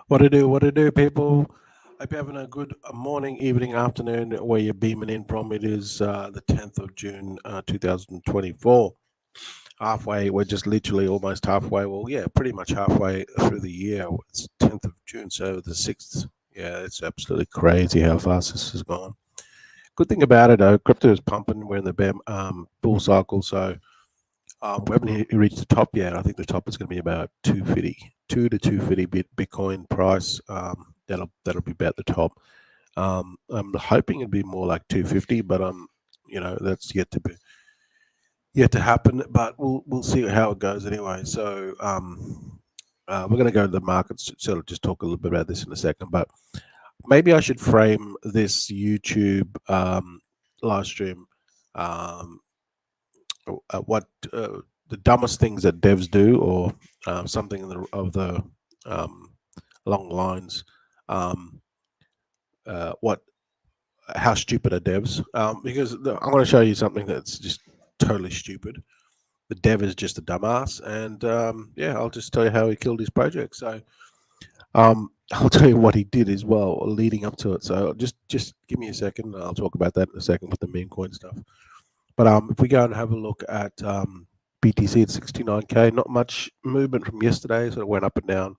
What to do, people? Hope you're having a good morning, evening, afternoon, where you're beaming in from. It is the 10th of June, 2024. Halfway, we're just literally almost halfway. Well, yeah, pretty much halfway through the year. It's 10th of June, so the 6th. Yeah, it's absolutely crazy how fast this has gone. Good thing about it, though, crypto is pumping. We're in the bull cycle, so we haven't reached the top yet. I think the top is going to be about 250, 250 Bitcoin price. That'll be about the top. I'm hoping it'd be more like 250, but that's yet to happen. But we'll see how it goes anyway. So we're going to go to the markets. Sort of just talk a little bit about this in a second, but maybe I should frame this YouTube live stream. Um, what the dumbest things that devs do, or something of the um, along the lines. Um, what How stupid are devs? Because I'm going to show you something that's just totally stupid. The dev is just a dumbass, and yeah, I'll just tell you how he killed his project. So I'll tell you what he did as well leading up to it. So just give me a second. I'll talk about that in a second with the meme coin stuff. But if we go and have a look at BTC at 69K, not much movement from yesterday, so it went up and down.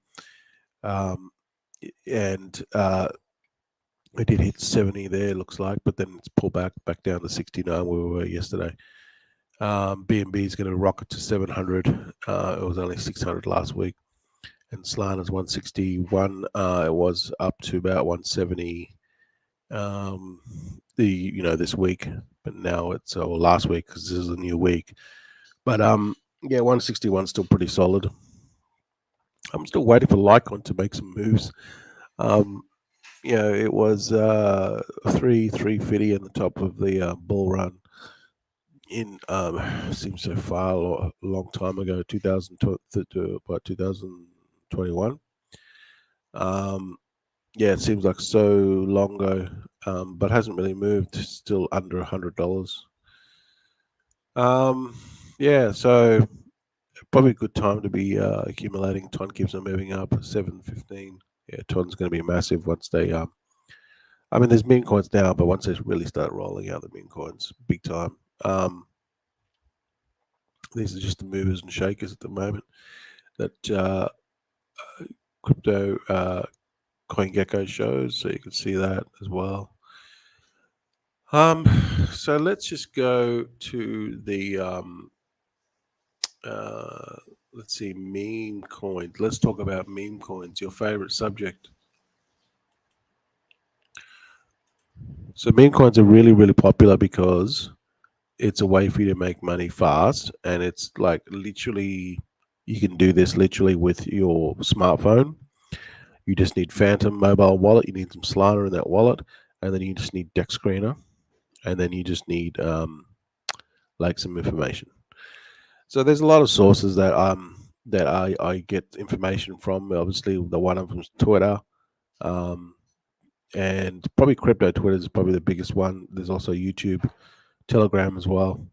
Um, and it did hit 70 there, looks like, but then it's pulled back down to 69 where we were yesterday. BNB is going to rocket to 700. It was only 600 last week. And Solana's 161. It was up to about 170 this week, but now it's last week because this is a new week. But yeah, 161 still pretty solid. I'm still waiting for Litecoin to make some moves. It was 350 in the top of the bull run in seems so far a long time ago, 2021. Yeah, it seems like so long ago, but hasn't really moved. Still under $100. Yeah, so probably a good time to be accumulating. Ton keeps on moving up. 715. Yeah, Ton's going to be massive once they. I mean, there's meme coins now, but once they really start rolling out the meme coins, big time. These are just the movers and shakers at the moment. That crypto CoinGecko shows, so you can see that as well. So let's just go to the let's see, meme coins. Let's talk about meme coins, your favorite subject. So meme coins are really, really popular because it's a way for you to make money fast, and it's like literally you can do this literally with your smartphone. You just need Phantom mobile wallet. You need some Solana in that wallet, and then you just need Dex Screener, and then you just need like some information. So there's a lot of sources that I get information from. Obviously, the one of them is Twitter, um, and probably crypto. Twitter is probably the biggest one. There's also YouTube, Telegram as well.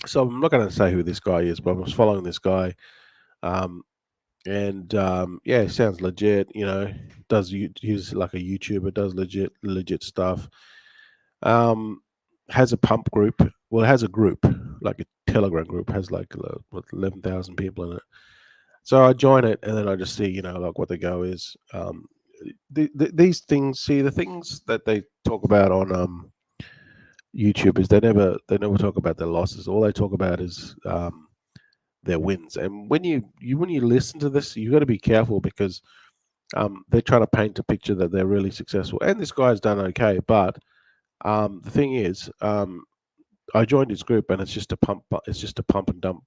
So I'm not going to say who this guy is, but I was following this guy, um, and yeah, it sounds legit. He's like a YouTuber, does legit stuff. Um, has a pump group. Well, it has a group, like a Telegram group, has like 11,000 people in it. So I join it, and then I just see, like what the go is. These things, see the things that they talk about on YouTube is they never talk about their losses. All they talk about is their wins. And when you listen to this, you got to be careful because they're trying to paint a picture that they're really successful. And this guy's done okay, but the thing is, I joined his group, and it's just a pump. It's just a pump and dump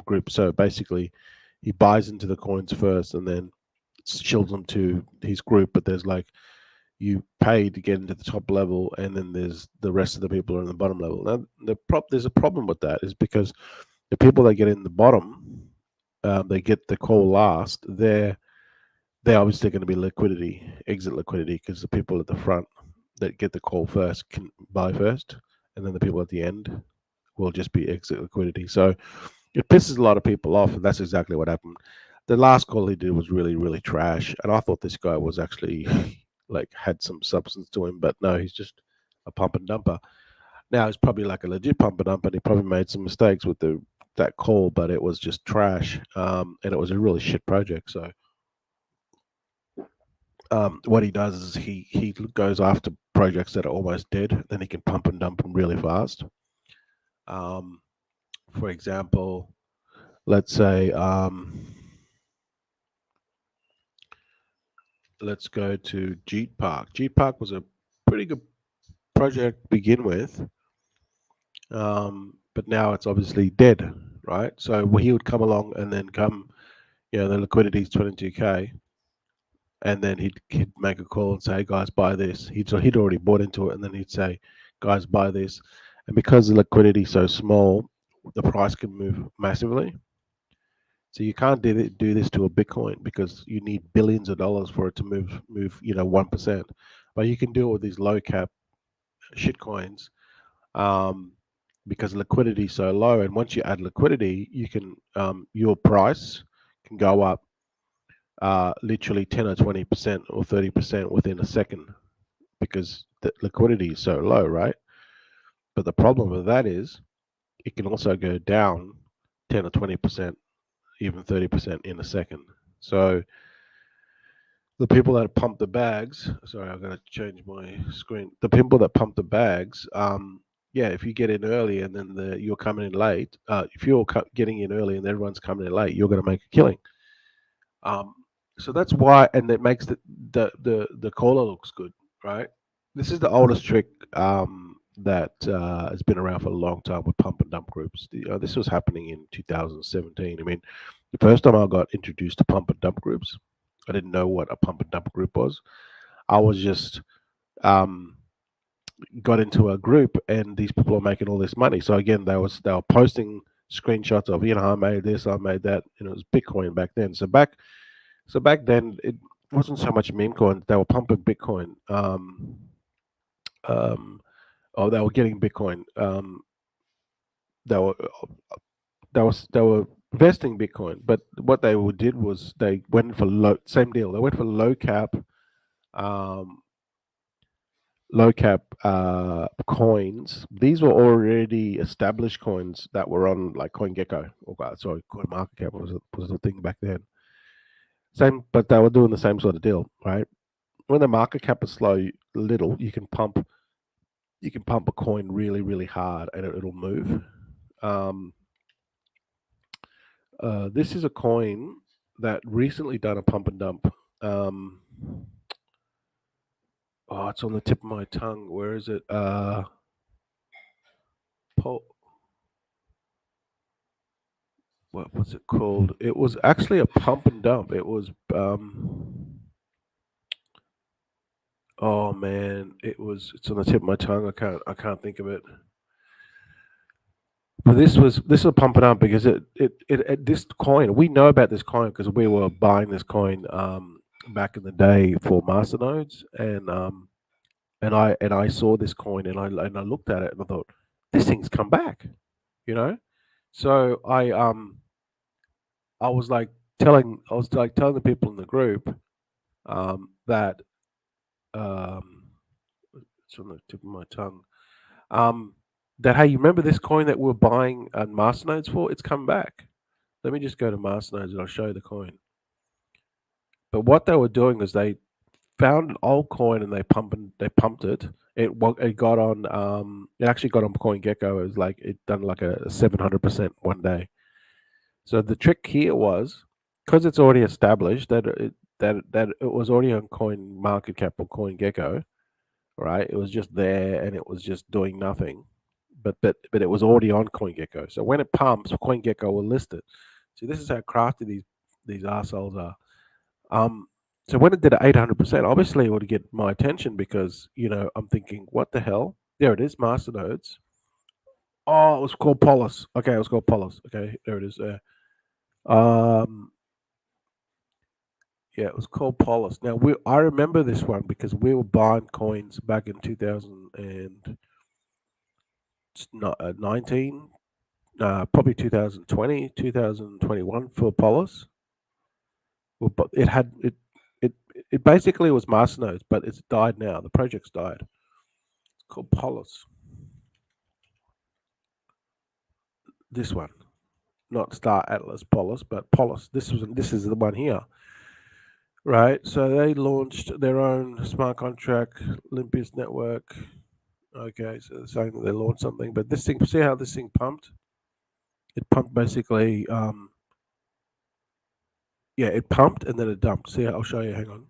group. So basically, he buys into the coins first, and then shields them to his group. But there's like you pay to get into the top level, and then there's the rest of the people are in the bottom level. Now, there's a problem with that is because the people that get in the bottom, they get the call last. They're obviously going to be exit liquidity, because the people at the front that get the call first can buy first, and then the people at the end will just be exit liquidity. So it pisses a lot of people off, and that's exactly what happened. The last call he did was really, really trash, and I thought this guy was actually like had some substance to him, but no, he's just a pump and dumper. Now he's probably like a legit pump and dumper, and he probably made some mistakes with the that call, but it was just trash, and it was a really shit project. So what he does is he goes after projects that are almost dead, then he can pump and dump them really fast. Um, for example, let's say let's go to Jeet Park. Jeet Park was a pretty good project to begin with, but now it's obviously dead, right? So he would come along and then come, the liquidity is 22K, and then he'd make a call and say, "Hey guys, buy this." He'd already bought into it, and then he'd say, "Guys, buy this," and because the liquidity is so small, the price can move massively. So you can't do this to a Bitcoin because you need billions of dollars for it to move 1%. But you can do it with these low cap shit coins, um, because liquidity is so low. And once you add liquidity, you can your price can go up literally 10 or 20% or 30% within a second because the liquidity is so low, right? But the problem with that is it can also go down 10 or 20%, even 30% in a second. So the people that pump the bags, sorry, I've got to change my screen. The people that pump the bags, yeah, if you get in early and then you're coming in late, if you're getting in early and everyone's coming in late, you're going to make a killing. Um, so that's why, and it makes the caller looks good, right? This is the oldest trick that has been around for a long time with pump and dump groups. This was happening in 2017. I mean, the first time I got introduced to pump and dump groups, I didn't know what a pump and dump group was. I was just um, got into a group, and these people are making all this money. So again, they were posting screenshots of I made this, I made that. It was Bitcoin back then. So back then it wasn't so much meme coin. They were pumping Bitcoin. Um, they were getting Bitcoin. They were they were investing Bitcoin, but what did was they went for same deal. They went for um, low cap coins. These were already established coins that were on like CoinGecko or sorry, CoinMarketCap was the thing back then. Same, but they were doing the same sort of deal, right? When the market cap is little, you can pump a coin really, really hard and it'll move. Um, this is a coin that recently done a pump and dump. Um, it's on the tip of my tongue. Where is it? Pol- what was it called? It was actually a pump and dump. It was. Oh man, It's on the tip of my tongue. I can't think of it. But this was pumping up because this coin, we know about this coin because we were buying this coin back in the day for masternodes, and I saw this coin, and I looked at it and I thought this thing's come back, you know. So I was like telling the people in the group that um, it's on the tip of my tongue. Um, that hey, you remember this coin that we were buying masternodes for? It's come back. Let me just go to masternodes and I'll show you the coin. But what they were doing is they found an old coin and they pumped it. It got on it actually got on CoinGecko. It was like it done like a 700% one day. So the trick here was because it's already established that it was already on Coin Market Cap or CoinGecko, right? It was just there and it was just doing nothing. But it was already on CoinGecko. So when it pumps, CoinGecko will list it. See, this is how crafty these assholes are. Um, so when it did 800%, obviously it would get my attention because I'm thinking, what the hell? There it is, masternodes. Oh, it was called Polis. Okay, it was called Polis. Okay, there it is. There. Um, yeah, it was called Polis. Now I remember this one because we were buying coins back in 2019, probably 2020, 2021 for Polis. Well, but it it basically was masternodes, but it's died now. The project's died. It's called Polis. This one, not Star Atlas Polis, but Polis. This is the one here, right? So they launched their own smart contract, Olympus network. Okay, so they're saying that they launched something, but this thing, see how this thing pumped? It pumped basically, yeah, it pumped and then it dumped. See, I'll show you. Hang on.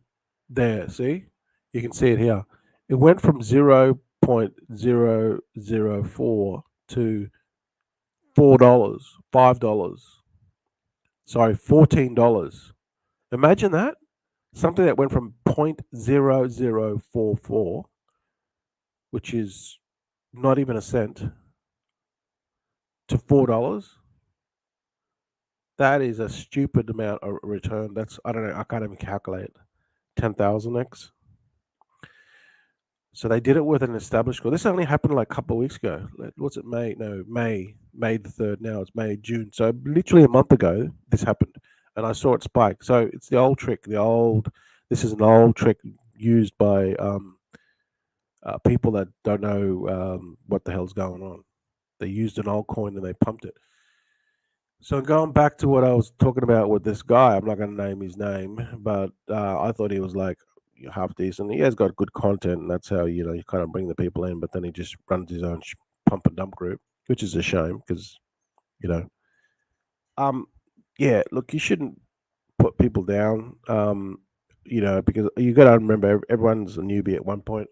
There, see? You can see it here. It went from 0.004 to $4, $5. Sorry, $14. Imagine that. Something that went from 0.0044, which is not even a cent, to $4. That is a stupid amount of return. That's, I don't know, I can't even calculate. 10,000x. So they did it with an established goal. This only happened like a couple of weeks ago. What's it? May? No, May the 3rd. Now it's May, June. So literally a month ago, this happened, and I saw it spike. So it's the old trick. This is an old trick used by people that don't know what the hell's going on. They used an old coin and they pumped it. So going back to what I was talking about with this guy, I'm not going to name his name, but I thought he was like half decent. He has got good content, and that's how you kind of bring the people in. But then he just runs his own pump and dump group, which is a shame because you know, um, yeah. Look, you shouldn't put people down, because you got to remember everyone's a newbie at one point.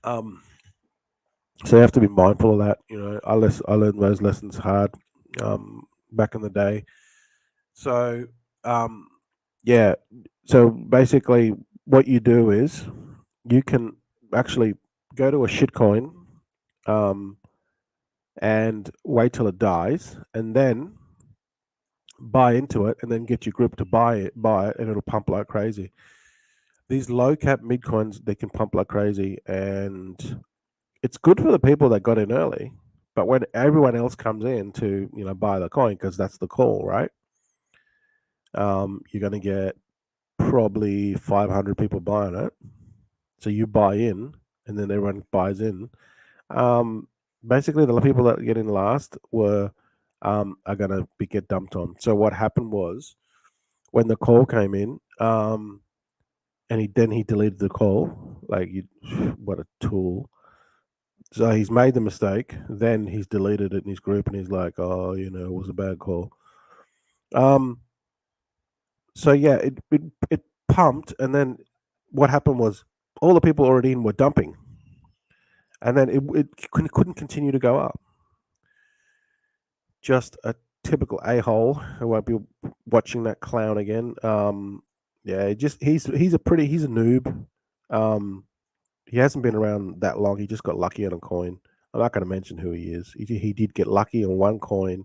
Um, so you have to be mindful of that. I learned those lessons hard back in the day. So, um, yeah. So basically, what you do is you can actually go to a shitcoin um, and wait till it dies, and then buy into it, and then get your group to buy it, and it'll pump like crazy. These low cap mid coins, they can pump like crazy, and it's good for the people that got in early. But when everyone else comes in to buy the coin, because that's the call, right? You're going to get probably 500 people buying it. So you buy in, and then everyone buys in. Um, Basically, the people that get in last are going to get dumped on. So what happened was when the call came in, and he deleted the call. Like, what a tool. So he's made the mistake. Then he's deleted it in his group, and he's like, "Oh, it was a bad call." Um, so yeah, it pumped, and then what happened was all the people already in were dumping, and then it couldn't continue to go up. Just a typical a hole. I won't be watching that clown again. Yeah, he's he's a noob. Um, he hasn't been around that long. He just got lucky on a coin. I'm not going to mention who he is. He did get lucky on one coin,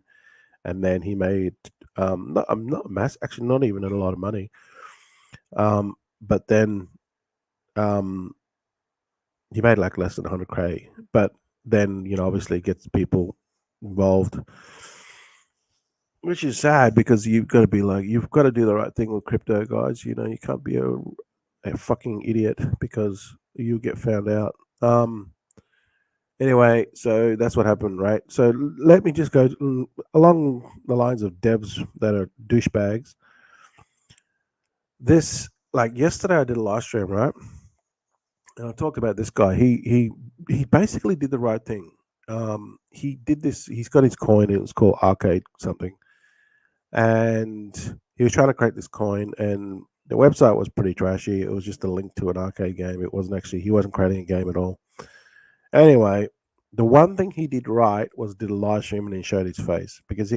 and then he made not mass actually not even a lot of money. But then um, he made like less than 100K. But then obviously it gets people involved, which is sad because you've got to do the right thing with crypto, guys. You can't be a fucking idiot because you get found out. Anyway, so that's what happened, right? So let me just go along the lines of devs that are douchebags. This, like yesterday, I did a live stream, right? And I talked about this guy. He basically did the right thing. He did this. He's got his coin. It was called Arcade something, and he was trying to create this coin, and the website was pretty trashy. It was just a link to an arcade game. It wasn't actually. He wasn't creating a game at all. Anyway, the one thing he did right was did a live stream and he showed his face because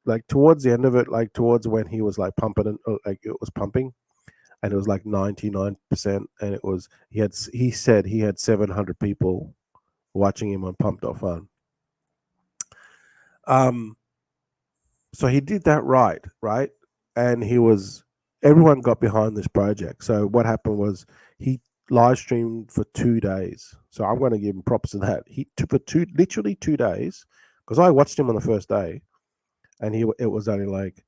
like towards the end of it, like towards when he was like pumping and like it was pumping, and it was like 99%, and he said he had 700 people watching him on Pump.fun. Um, so he did that right, and everyone got behind this project. So what happened was he live streamed for 2 days. So I'm going to give him props to that. He took for literally 2 days, because I watched him on the first day, and it was only like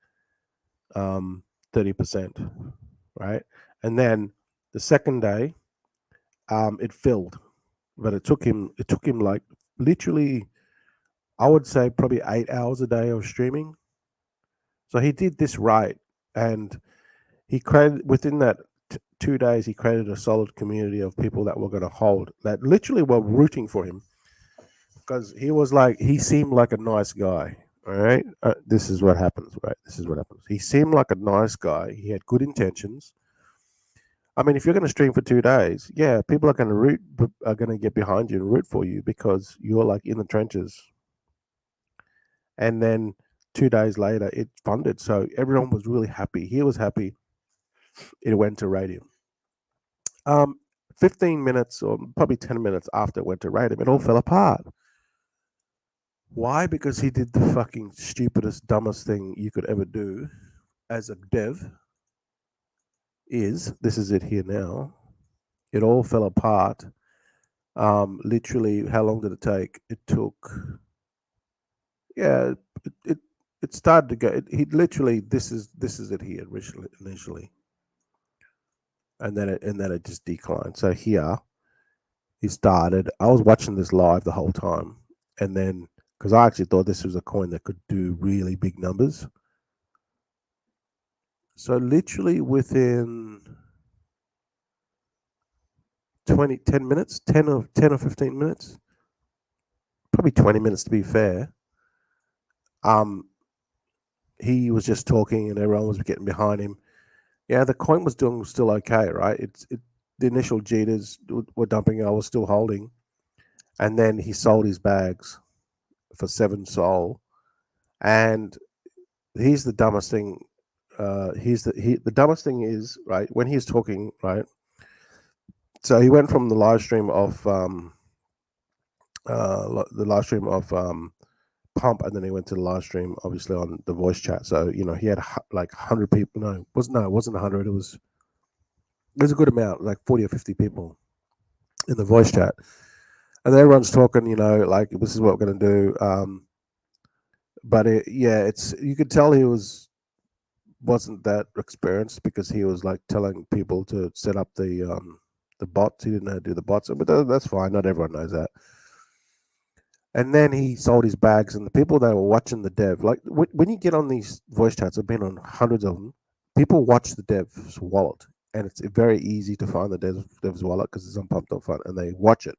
um, 30%, right? And then the second day, it filled, but it took him like literally, I would say probably 8 hours a day of streaming. So he did this right, and he created within that 2 days he created a solid community of people that were going to hold that literally were rooting for him because he seemed like a nice guy. All right, this is what happens. Right, this is what happens. He seemed like a nice guy. He had good intentions. I mean, if you're going to stream for 2 days, yeah, people are going to get behind you and root for you because you're like in the trenches. And then 2 days later, it funded, so everyone was really happy. He was happy. It went to Radium. Um, 15 minutes or probably 10 minutes after it went to Radium, it all fell apart. Why? Because he did the fucking stupidest, dumbest thing you could ever do as a dev. This is it here now? It all fell apart. Literally, how long did it take? It took, yeah, it it, it started to go. He literally, this is it here initially, and then it just declined. So here he started. I was watching this live the whole time, and then because I actually thought this was a coin that could do really big numbers. So literally within 10 minutes, 10 or 15 minutes, probably 20 minutes to be fair. Um, he was just talking, and everyone was getting behind him. Yeah, the coin was doing still okay, right? The initial jitters were dumping. I was still holding, and then he sold his bags for 7 sol. And here's the dumbest thing. The dumbest thing is right when he's talking, right. So he went from the live stream of Pump, and then he went to the live stream, obviously on the voice chat. So he had like 100 people. It wasn't 100. It was a good amount, like 40 or 50 people in the voice chat, and everyone's talking. Like this is what we're going to do. But yeah, it's you could tell he wasn't that experienced because he was like telling people to set up the bots. He didn't know how to do the bots, but that's fine. Not everyone knows that. And then he sold his bags, and the people that were watching the dev, like when you get on these voice chats, I've been on hundreds of them. People watch the dev's wallet, and it's very easy to find the dev's wallet because it's on Pump.fun, and they watch it.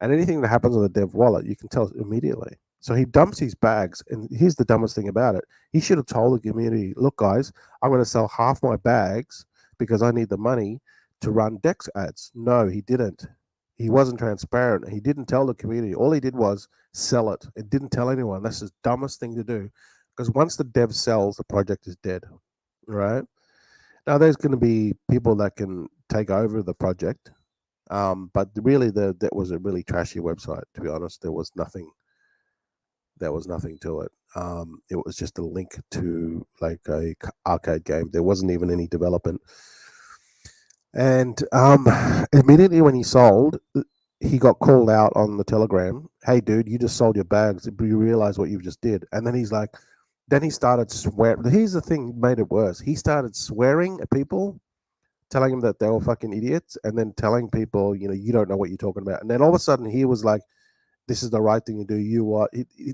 And anything that happens on the dev wallet, you can tell immediately. So he dumps his bags, and here's the dumbest thing about it: he should have told the community, "Look, guys, I'm going to sell half my bags because I need the money to run Dex ads." No, he didn't. He wasn't transparent. He didn't tell the community. All he did was sell it. It didn't tell anyone. That's the dumbest thing to do. Because once the dev sells, the project is dead. Right? Now there's going to be people that can take over the project. But really that was a really trashy website, to be honest. There was nothing to it. It was just a link to like a arcade game. There wasn't even any development. And immediately when he sold, he got called out on the Telegram. Hey, dude, you just sold your bags. Do you realize what you've just did? And then then he started swearing. Here's the thing, made it worse. He started swearing at people, telling them that they were fucking idiots, and then telling people, you don't know what you're talking about. And then all of a sudden, he was like, "This is the right thing to do." You are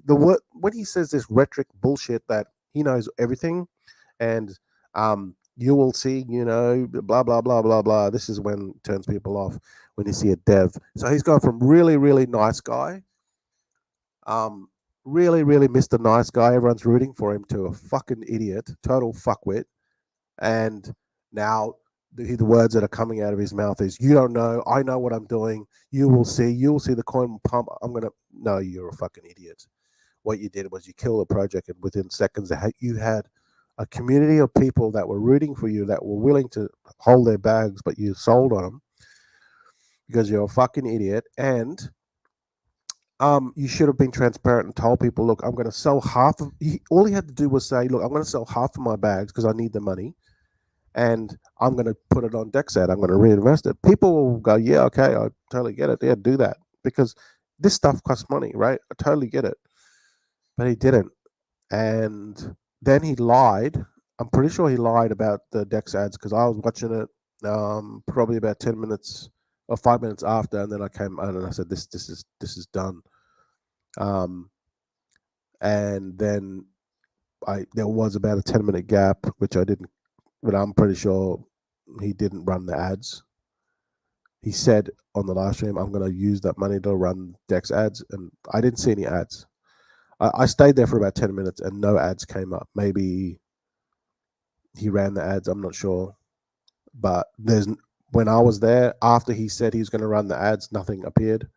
the word when he says this rhetoric bullshit that he knows everything, and you will see, blah blah blah blah blah. This is when it turns people off when you see a dev. So he's gone from really really nice guy, um, really really Mr. Nice Guy. Everyone's rooting for him to a fucking idiot, total fuckwit, and now the words that are coming out of his mouth is, "You don't know. I know what I'm doing. You will see. You will see the coin will pump. I'm gonna." No, you're a fucking idiot. What you did was you killed a project, and within seconds, you had a community of people that were rooting for you, that were willing to hold their bags, but you sold on them because you're a fucking idiot. And you should have been transparent and told people, "Look, I'm going to sell half of." All he had to do was say, "Look, I'm going to sell half of my bags because I need the money, and I'm going to put it on Dexat. I'm going to reinvest it." People will go, "Yeah, okay, I totally get it. Yeah, do that," because this stuff costs money, right? I totally get it, but he didn't, and then he lied. I'm pretty sure he lied about the Dex ads because I was watching it probably about 10 minutes or 5 minutes after, and then I came out and I said, "This is done." Um, and then there was about a 10-minute gap, which I didn't, but I'm pretty sure he didn't run the ads. He said on the live stream, "I'm going to use that money to run Dex ads," and I didn't see any ads. I stayed there for about 10 minutes and no ads came up. Maybe he ran the ads. I'm not sure. But when I was there, after he said he was going to run the ads, nothing appeared.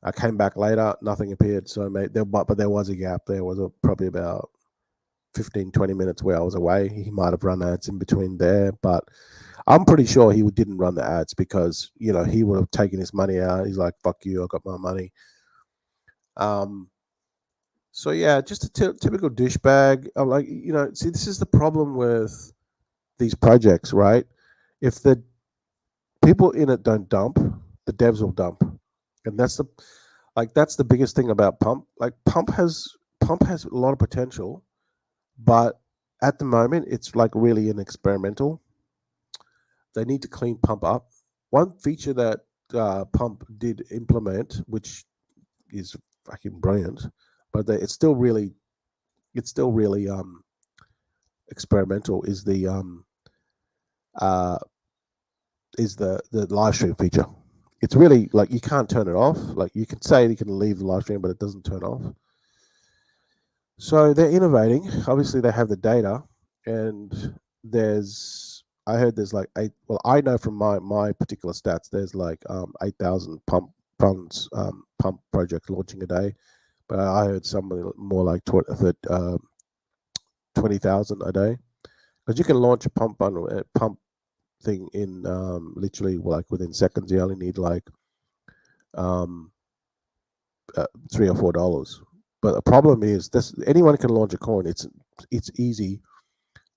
I came back later, nothing appeared. So but there was a gap. There was probably about 15, 20 minutes where I was away. He might have run ads in between there, but I'm pretty sure he didn't run the ads because, he would have taken his money out. He's like, "Fuck you, I got my money." So yeah, just a typical douchebag. I'm like, see, this is the problem with these projects, right? If the people in it don't dump, the devs will dump, and that's the biggest thing about Pump. Like Pump has a lot of potential, but at the moment it's like really an experimental. They need to clean Pump up. One feature that Pump did implement, which is fucking brilliant, but it's still really experimental, is uh, the live stream feature. It's really like you can't turn it off. Like you can say you can leave the live stream, but it doesn't turn off. So they're innovating. Obviously, they have the data, and I heard there's like eight. Well, I know from my particular stats, there's like 8,000 pump projects launching a day, but I heard something more like 20,000 a day, because you can launch a pump thing in literally like within seconds. You only need like um, $3 or $4. But the problem is this: anyone can launch a coin. It's easy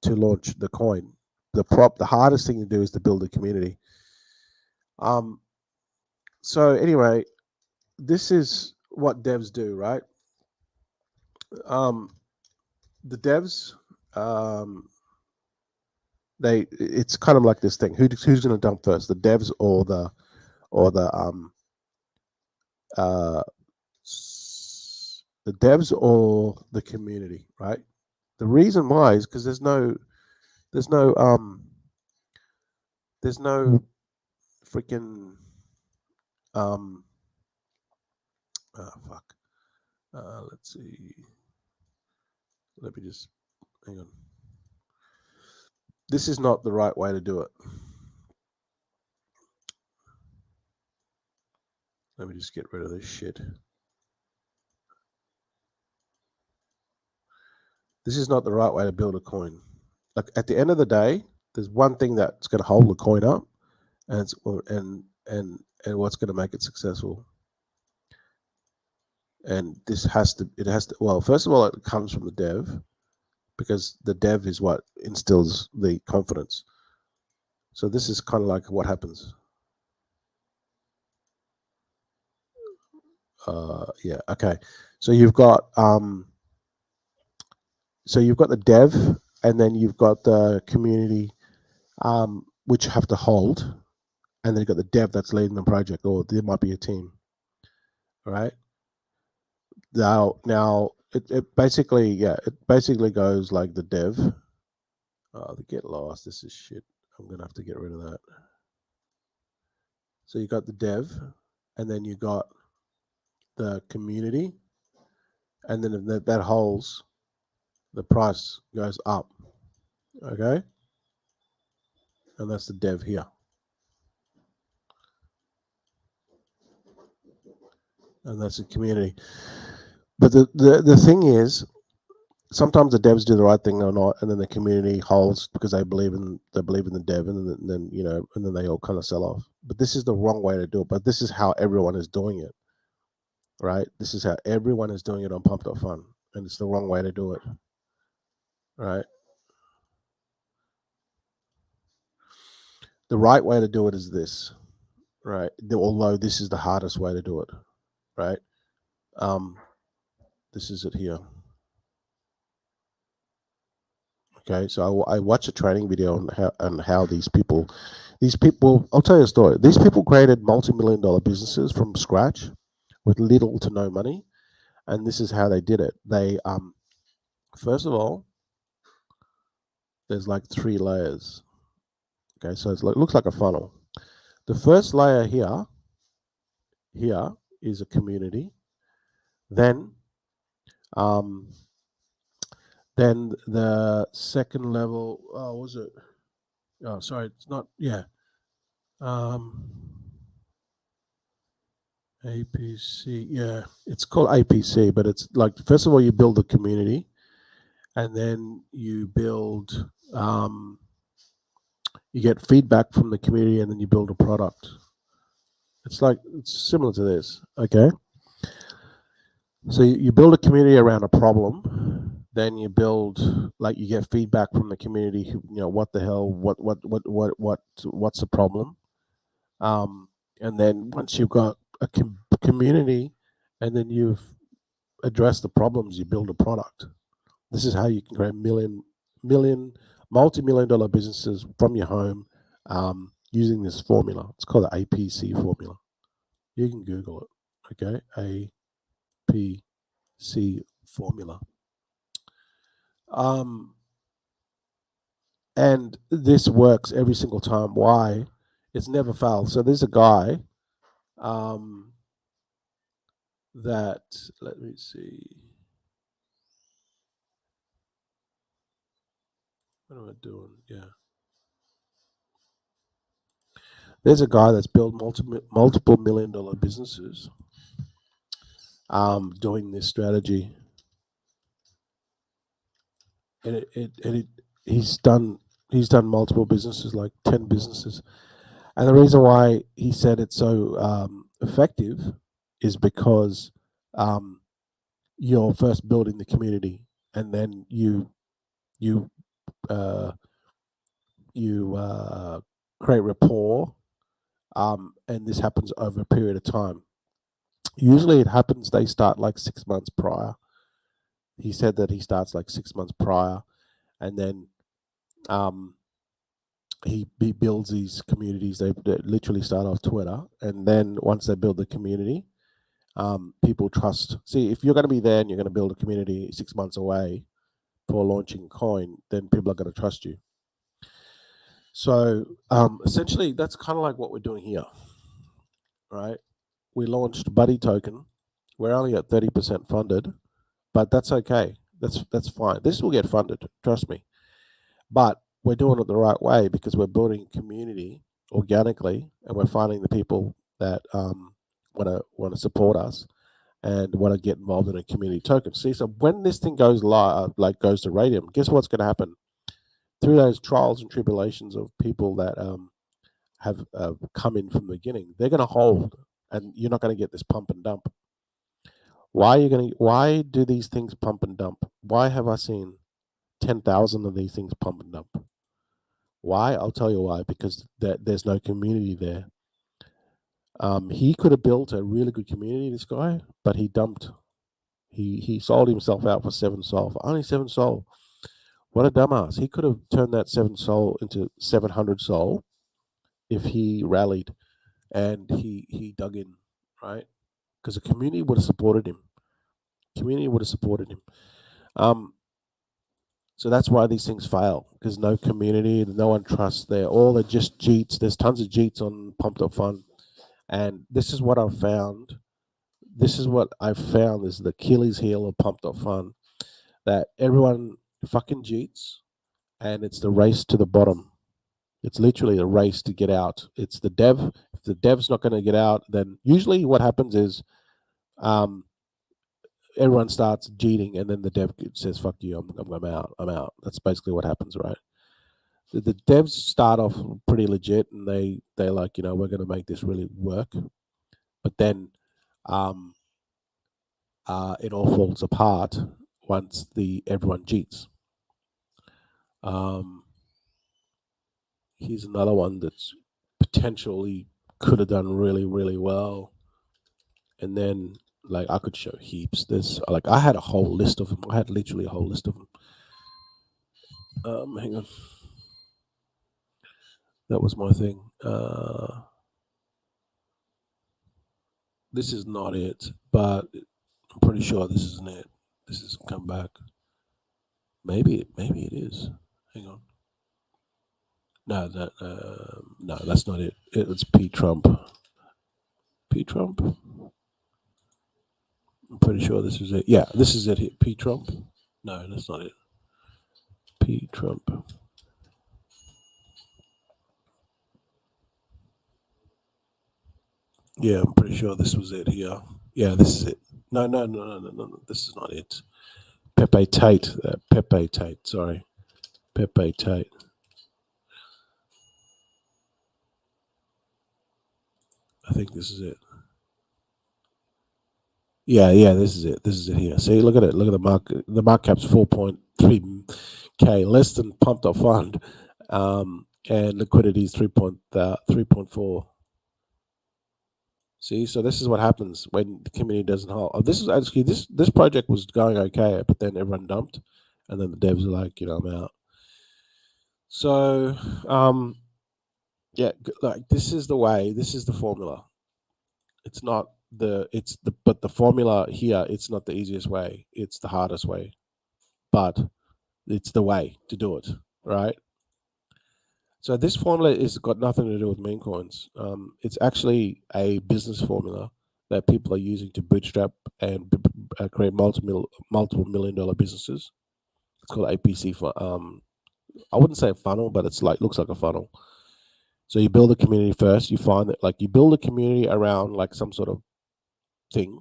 to launch the coin. The hardest thing to do is to build a community. Um. So anyway, this is what devs do, right? Um. The devs, um, it's kind of like this thing. Who's going to dump first, the devs uh the devs or the community, right? The reason why is because there's no there's no freaking um fuck. Let's see. Let me just hang on. This is not the right way to do it. Let me just get rid of this shit. This is not the right way to build a coin. Like at the end of the day, there's one thing that's going to hold the coin up, and and what's going to make it successful. And well, first of all, it comes from the dev, because the dev is what instills the confidence. So this is kind of like what happens. Yeah, okay. So you've got the dev, and then you've got the community, which have to hold, and then you've got the dev that's leading the project, or there might be a team. All right. Now it basically goes like the dev. Oh, the get lost. This is shit. I'm gonna have to get rid of that. So you got the dev, and then you got the community, and then if that holds, the price goes up. Okay, and that's the dev here, and that's the community. But the thing is, sometimes the devs do the right thing or not, and then the community holds because they believe in the dev, and then and then they all kind of sell off. But this is the wrong way to do it. But this is how everyone is doing it, right? This is how everyone is doing it on Pump.fun, and it's the wrong way to do it, right? The right way to do it is this, right? Although this is the hardest way to do it, right? Um, this is it here. Okay, so I watched a training video on how these people. I'll tell you a story. These people created multi-million-dollar businesses from scratch with little to no money, and this is how they did it. They first of all, there's like 3 layers. Okay, so it looks like a funnel. The first layer here is a community. Then um, then the second level. Oh, was it? Oh, sorry, it's not. Yeah. Um, APC. Yeah, it's called APC, but it's like first of all you build the community, and then you build. You get feedback from the community, and then you build a product. It's similar to this. Okay. So you build a community around a problem, then you build like you get feedback from the community. What the hell? What's the problem? And then once you've got a community, and then you've addressed the problems, you build a product. This is how you can create multi-million-dollar businesses from your home using this formula. It's called the APC formula. You can Google it. Okay, APC formula. And this works every single time. Why? It's never failed. So there's a guy that, let me see. What am I doing? Yeah. There's a guy that's built multiple million-dollar businesses doing this strategy. And he's done multiple businesses, like 10 businesses. And the reason why he said it's so effective is because you're first building the community, and then you create rapport, and this happens over a period of time. Usually, they start like 6 months prior. He said that he starts like 6 months prior, and then he builds these communities. They literally start off Twitter, and then once they build the community, people trust. See, if you're going to be there and you're going to build a community 6 months away for launching coin, then people are going to trust you. So essentially, that's kind of like what we're doing here, right? We launched Buddy Token. We're only at 30% funded, but that's okay. That's fine. This will get funded, trust me. But we're doing it the right way because we're building community organically, and we're finding the people that want to support us and want to get involved in a community token. See, so when this thing goes live, like goes to Radium, guess what's going to happen? Through those trials and tribulations of people that have come in from the beginning, they're going to hold, and you're not going to get this pump and dump. Why do these things pump and dump? Why have I seen 10,000 of these things pump and dump? Why? I'll tell you why. Because there's no community there. He could have built a really good community, this guy, but he dumped. He sold himself out for 7 SOL. For only 7 SOL. What a dumbass. He could have turned that 7 SOL into 700 SOL if he rallied and he dug in, right? Because the community would have supported him. So that's why these things fail, because no community, no one trusts. They're just jeets. There's tons of jeets on Pumped Up Fun, and this is what I've found. This is what I've found is the Achilles heel of Pumped Up Fun, that everyone fucking jeets, and it's the race to the bottom. It's literally a race to get out. It's the dev. If the dev's not going to get out, then usually what happens is everyone starts jeeting, and then the dev says, "Fuck you, I'm out. I'm out." That's basically what happens, right? The devs start off pretty legit, and they're like, we're going to make this really work, but then it all falls apart once everyone cheats. Here's another one that's potentially could have done really, really well, and then like I could show heaps. I had a whole list of them. I had literally a whole list of them. Hang on. That was my thing. This is not it, but I'm pretty sure this isn't it. This has come back. Maybe it is. Hang on. No, that's not it. It's P Trump. P Trump. I'm pretty sure this is it. Yeah, this is it. Here. P Trump. No, that's not it. P Trump. Yeah, I'm pretty sure this was it here. Yeah, this is it. No. This is not it. Pepe Tate. Pepe Tate. Sorry, Pepe Tate. I think this is it. Yeah, this is it. This is it here. See, look at it. Look at the mark. The market cap's 4.3k, less than pumped up fund, and liquidity is 3.4. See, so this is what happens when the community doesn't hold. Oh, this is actually this project was going okay, but then everyone dumped, and then the devs are like, I'm out. So, yeah, like this is the way. This is the formula. It's not but the formula here. It's not the easiest way. It's the hardest way, but it's the way to do it, right? So this formula is got nothing to do with meme coins. It's actually a business formula that people are using to bootstrap and create multiple $1 million businesses. It's called APC. I wouldn't say a funnel, but it's like looks like a funnel. So you build a community first. You find that like you build a community around like some sort of thing.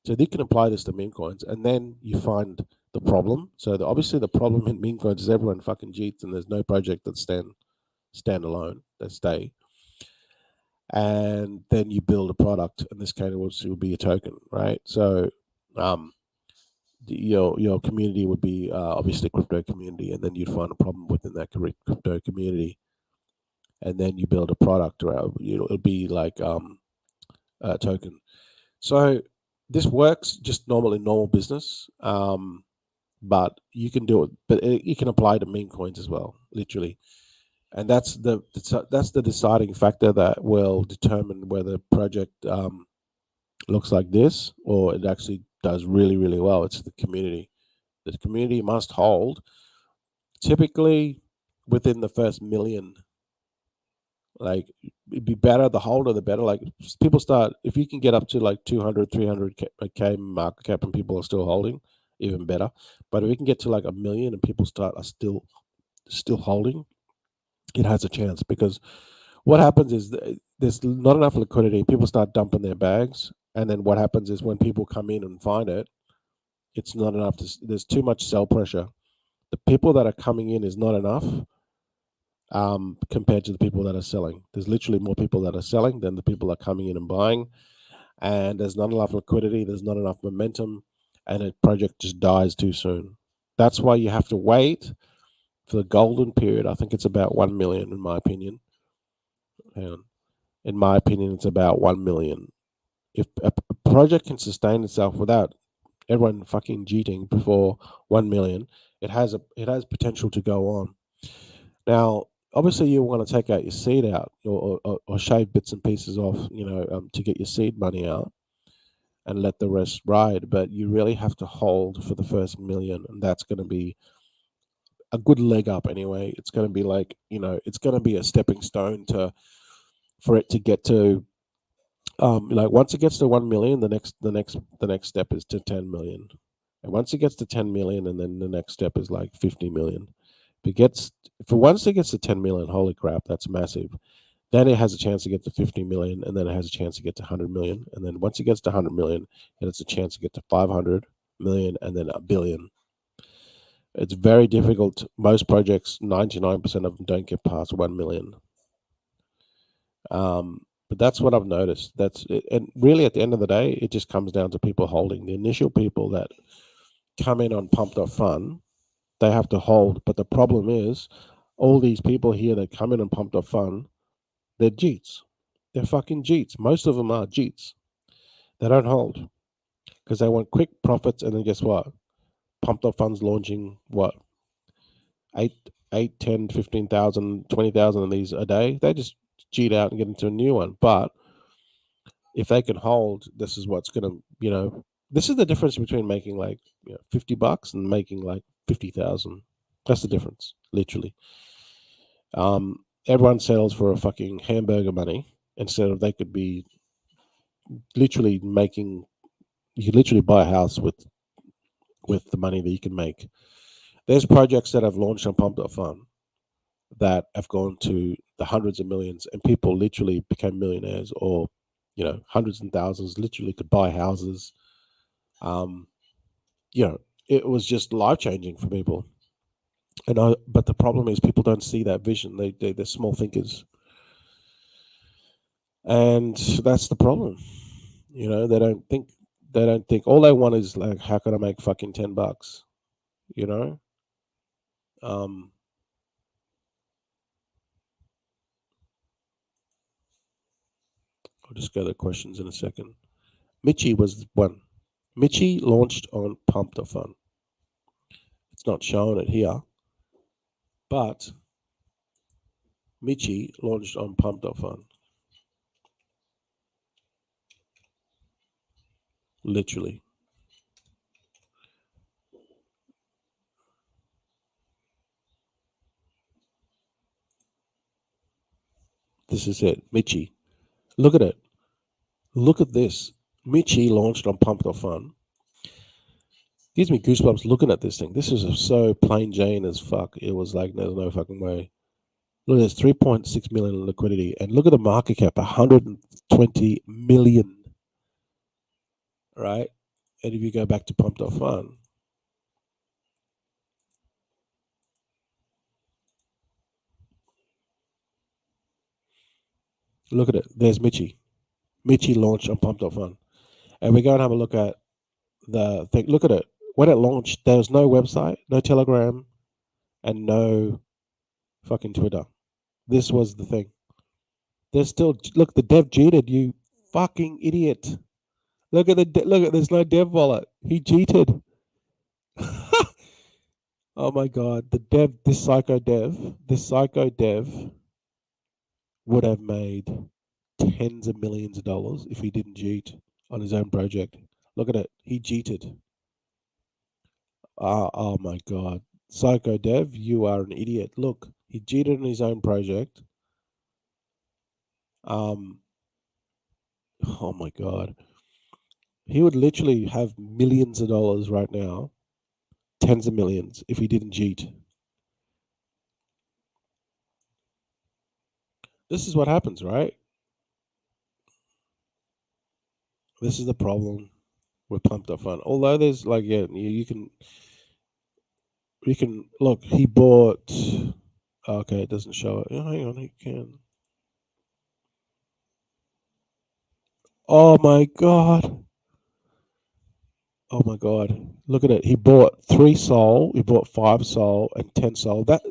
So they can apply this to meme coins, and then you find the problem. So obviously the problem in meme coins is everyone fucking cheats, and there's no project that stand alone, that stay. And then you build a product, and this kind of will be a token, right? So um, your community would be obviously a crypto community, and then you'd find a problem within that crypto community, and then you build a product around. It'll be like a token. So this works just normal business, but you can do it. But you can apply to meme coins as well, literally. And that's the deciding factor that will determine whether a project looks like this or it actually does really well. It's the community. The community must hold typically within the first million. Like it'd be better the holder the better. Like people start if you can get up to like 200 300k market cap and people are still holding, even better. But if we can get to like a million and people are still holding, it has a chance because what happens is there's not enough liquidity. People start dumping their bags, and then what happens is when people come in and find it, it's not enough. There's too much sell pressure. The people that are coming in is not enough compared to the people that are selling. There's literally more people that are selling than the people that are coming in and buying, and there's not enough liquidity. There's not enough momentum, and a project just dies too soon. That's why you have to wait for the golden period. I think it's about 1 million, in my opinion. Hang on. In my opinion, it's about 1 million. If a project can sustain itself without everyone fucking cheating before 1 million, it has potential to go on. Now, obviously, you want to take out your seed out or shave bits and pieces off, to get your seed money out and let the rest ride. But you really have to hold for the first million, and that's going to be a good leg up anyway. It's going to be like it's going to be a stepping stone for it to get to like once it gets to 1 million, the next step is to 10 million. And once it gets to 10 million, and then the next step is like 50 million. If once it gets to 10 million, holy crap, that's massive. Then it has a chance to get to 50 million, and then it has a chance to get to 100 million. And then once it gets to 100 million, it has a chance to get to 500 million and then a billion. It's very difficult. Most projects, 99% of them don't get past 1 million. But that's what I've noticed. That's it. And really, at the end of the day, it just comes down to people holding. The initial people that come in on pumped up fun, they have to hold. But the problem is, all these people here that come in on pumped up fun, they're jeets. They're fucking jeets. Most of them are jeets. They don't hold because they want quick profits. And then guess what? Pumped up funds launching what? 8, 10, 15,000, 20,000 of these a day, they just cheat out and get into a new one. But if they can hold, this is what's going to, this is the difference between making like $50 and making like 50,000. That's the difference, literally. Everyone settles for a fucking hamburger money instead of they could be literally making. You could literally buy a house with the money that you can make. There's projects that have launched on Pump.fun that have gone to the hundreds of millions, and people literally became millionaires, or hundreds and thousands literally could buy houses. Um, it was just life changing for people. But the problem is people don't see that vision. They're small thinkers, and that's the problem. They don't think. They don't think. All they want is like, how can I make fucking $10? You know. Um, I'll just go to the questions in a second. Mitchie was one. Mitchie launched on Pump.fun. It's not showing it here, but Mitchie launched on Pump.fun. Literally. This is it. Mitchie. Look at it. Look at this. Mitchie launched on Pump.fun. Gives me goosebumps looking at this thing. This is so plain Jane as fuck. It was like, there's no fucking way. Look, there's 3.6 million in liquidity. And look at the market cap, 120 million. Right? And if you go back to Pump.fun, look at it. There's Mitchie. Mitchie launched on Pump.fun. And we go and have a look at the thing. Look at it. When it launched, there was no website, no Telegram, and no fucking Twitter. This was the thing. There's still, look, the dev cheated, you fucking idiot. Look at there's no dev wallet. He cheated. Oh my god, this psycho dev would have made tens of millions of dollars if he didn't cheat on his own project. Look at it. He cheated. Oh my god. Psycho Dev, you are an idiot. Look, he cheated on his own project. Um, oh my god. He would literally have millions of dollars right now, tens of millions, if he didn't cheat. This is what happens, right? This is the problem with Pump.fun. Although there's like, yeah, you can look. He bought. Okay, it doesn't show it. Oh, hang on, he can. Oh my god. Oh my god. Look at it. He bought 3 Sol, he bought 5 Sol and 10 Sol. That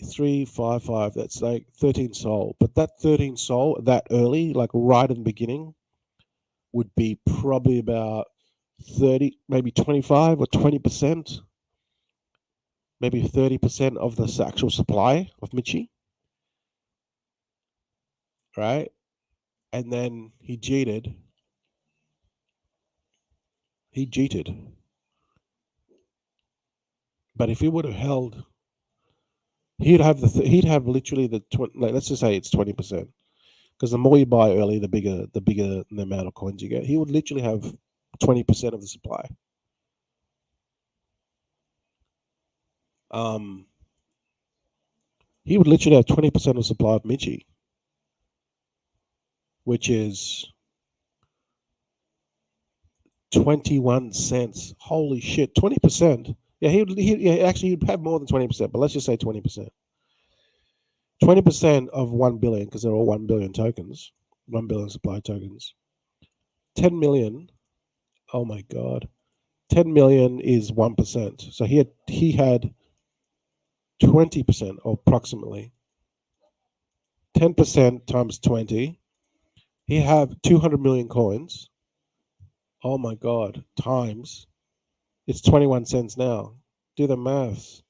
355, that's like 13 Sol. But that 13 Sol that early, like right in the beginning, would be probably about 30, maybe 25 or 20%, maybe 30% of the actual supply of Michi, right? And then he cheated. He cheated. But if he would have held, he'd have literally like, let's just say it's 20%. Because the more you buy early, the bigger the amount of coins you get. He would literally have 20% of the supply. Um, he would literally have 20% of the supply of Michi, which is 21 cents. Holy shit, 20%. Yeah, he'd have more than 20%, but let's just say 20%. 20% of 1 billion, because they're all 1 billion tokens, 1 billion supply tokens. 10 million. Oh my god. 10 million is 1%. So he had 20%, or approximately 10% times 20. He have 200 million coins. Oh my god, times, it's 21 cents now. Do the maths.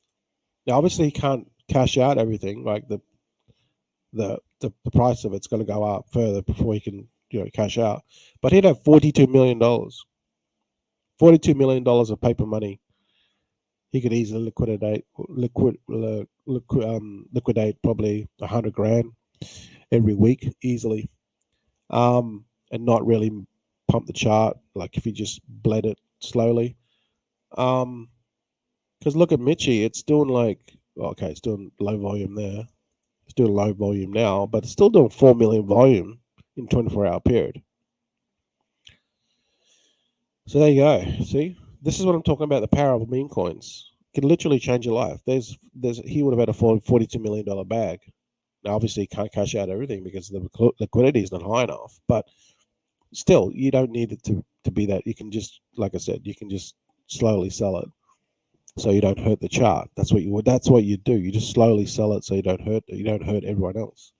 Now, obviously, he can't cash out everything. Like the price of it's going to go up further before he can cash out. But he'd have $42 million, $42 million of paper money. He could easily liquidate probably 100 grand every week easily, and not really pump the chart. Like if he just bled it slowly. Because look at Mitchie, it's doing okay, it's doing low volume there. It's doing low volume now, but it's still doing 4 million volume in 24-hour period. So there you go. See, this is what I'm talking about. The power of meme coins can literally change your life. He would have had a $42 million bag. Now, obviously, he can't cash out everything because the liquidity is not high enough. But still, you don't need it to be that. You can just, like I said, you can just slowly sell it so you don't hurt the chart. That's what you do. You just slowly sell it so you don't hurt everyone else.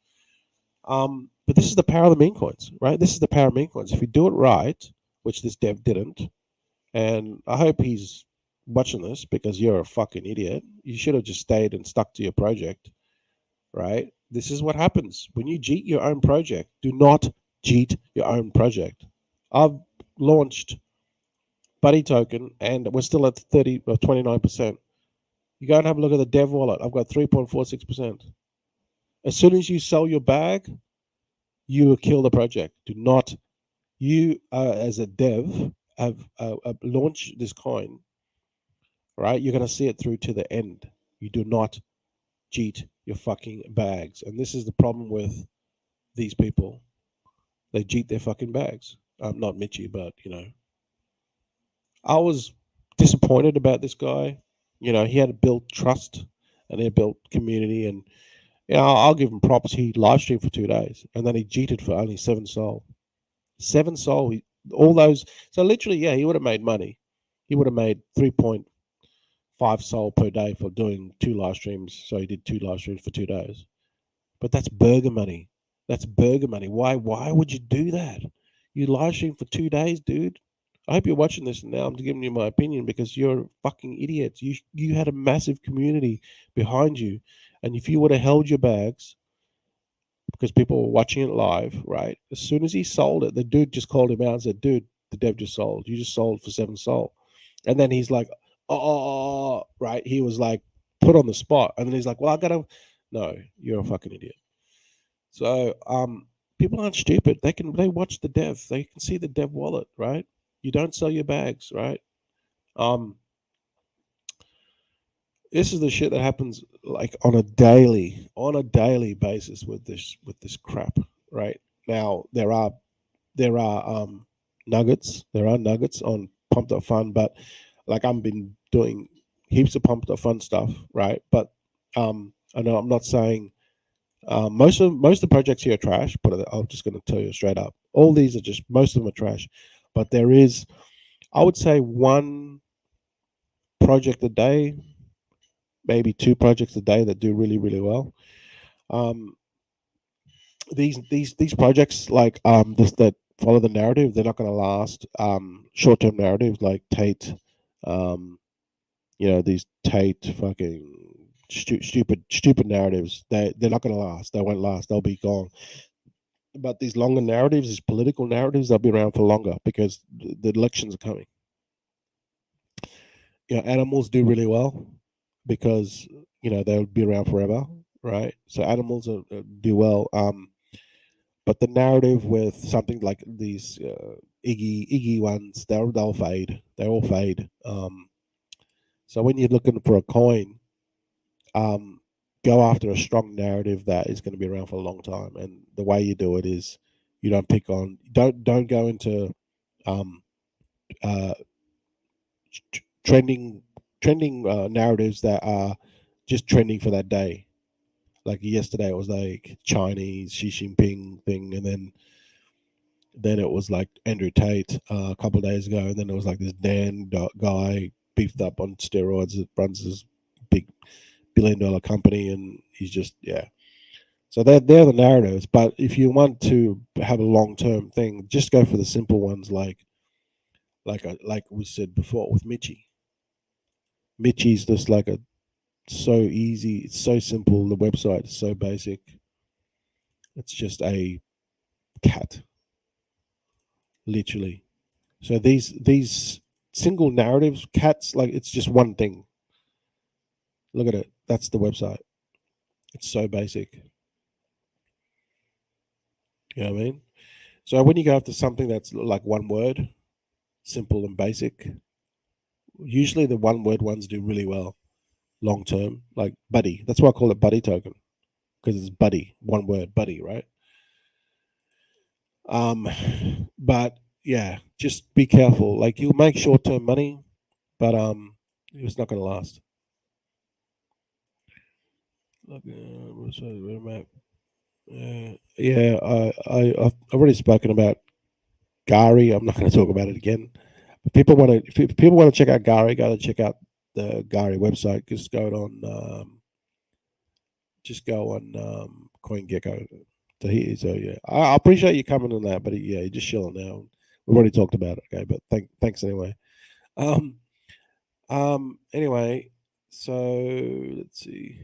But this is the power of the meme coins, right? This is the power of meme coins. If you do it right, which this dev didn't, and I hope he's watching this because you're a fucking idiot. You should have just stayed and stuck to your project, right? This is what happens when you cheat your own project. Do not cheat your own project. I've launched Buddy Token and we're still at 30 or 29%. You go and have a look at the dev wallet. I've got 3.46%. As soon as you sell your bag, you will kill the project. Do not, you as a dev, have launched this coin, right? You're going to see it through to the end. You do not cheat your fucking bags. And this is the problem with these people. They cheat their fucking bags. Not Mitchie, but, I was disappointed about this guy. He had built trust and he had built community. And, I'll give him props. He live streamed for 2 days and then he cheated for only 7 SOL. 7 SOL. All those. So literally, yeah, he would have made money. He would have made 3.5 SOL per day for doing 2 live streams. So he did 2 live streams for 2 days. But that's burger money. That's burger money. Why would you do that? You live stream for 2 days, dude. I hope you're watching this now. I'm giving you my opinion because you're fucking idiots. You had a massive community behind you, and if you would have held your bags because people were watching it live, right? As soon as he sold it, the dude just called him out and said, "Dude, the dev just sold. You just sold for 7 SOL." And then he's like, "Oh, right." He was like put on the spot, and then he's like, "Well, I gotta." No, you're a fucking idiot. So people aren't stupid. They watch the dev. They can see the dev wallet, right? You don't sell your bags, right? Um, this is the shit that happens like on a daily basis with this crap, right? Now there are nuggets. There are nuggets on pump.fun, but like I've been doing heaps of pump.fun stuff, right? But I know I'm not saying most of the projects here are trash, but I'm just going to tell you straight up. All these are just most of them are trash, but there is, I would say, one project a day, maybe 2 projects a day that do really really well. Um, these projects like this that follow the narrative, they're not going to last. Short term narratives like Tate, um, these Tate fucking stupid narratives. They're not going to last. They won't last. They'll be gone. But these longer narratives, these political narratives, they'll be around for longer because the elections are coming. Animals do really well because they'll be around forever, right? So animals do well. But the narrative with something like these Iggy ones, they'll fade. They all fade. So when you're looking for a coin, um, go after a strong narrative that is going to be around for a long time. And the way you do it is you don't go into um, uh, trending narratives that are just trending for that day. Like yesterday, it was like Chinese Xi Jinping thing, and then it was like Andrew Tate a couple of days ago, and then it was like this Dan guy beefed up on steroids that runs this big billion-dollar company, and he's just So they're the narratives. But if you want to have a long-term thing, just go for the simple ones, like we said before with Mitchie. Mitchie's just like a so easy. It's so simple. The website is so basic. It's just a cat, literally. So these single narratives, cats, like it's just one thing. Look at it. That's the website. It's so basic. You know what I mean? So when you go after something that's like one word, simple and basic, usually the one word ones do really well long term. Like buddy. That's why I call it buddy token. Because it's buddy, one word, buddy, right? Um, but yeah, just be careful. Like you'll make short term money, but it's not going to last. Look, yeah, I've already spoken about Gary. I'm not going to talk about it again. But people want to, if people want to check out Gary, go to check out the Gary website. Just go on CoinGecko. So yeah, I appreciate you coming on that, but yeah, you're just chilling now. We've already talked about it, okay? But thanks anyway. Um, anyway, so let's see.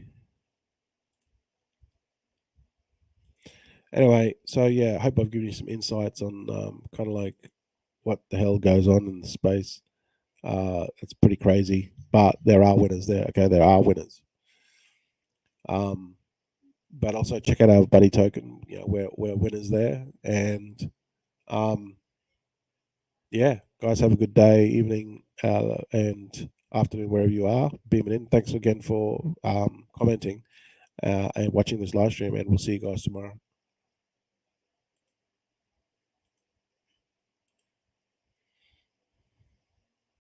Anyway, so yeah, I hope I've given you some insights on kind of like what the hell goes on in the space. It's pretty crazy, but there are winners there. Okay, there are winners. But also check out our buddy token. You know, we're winners there, and yeah, guys, have a good day, evening, and afternoon wherever you are. Beaming in. Thanks again for commenting and watching this live stream, and we'll see you guys tomorrow.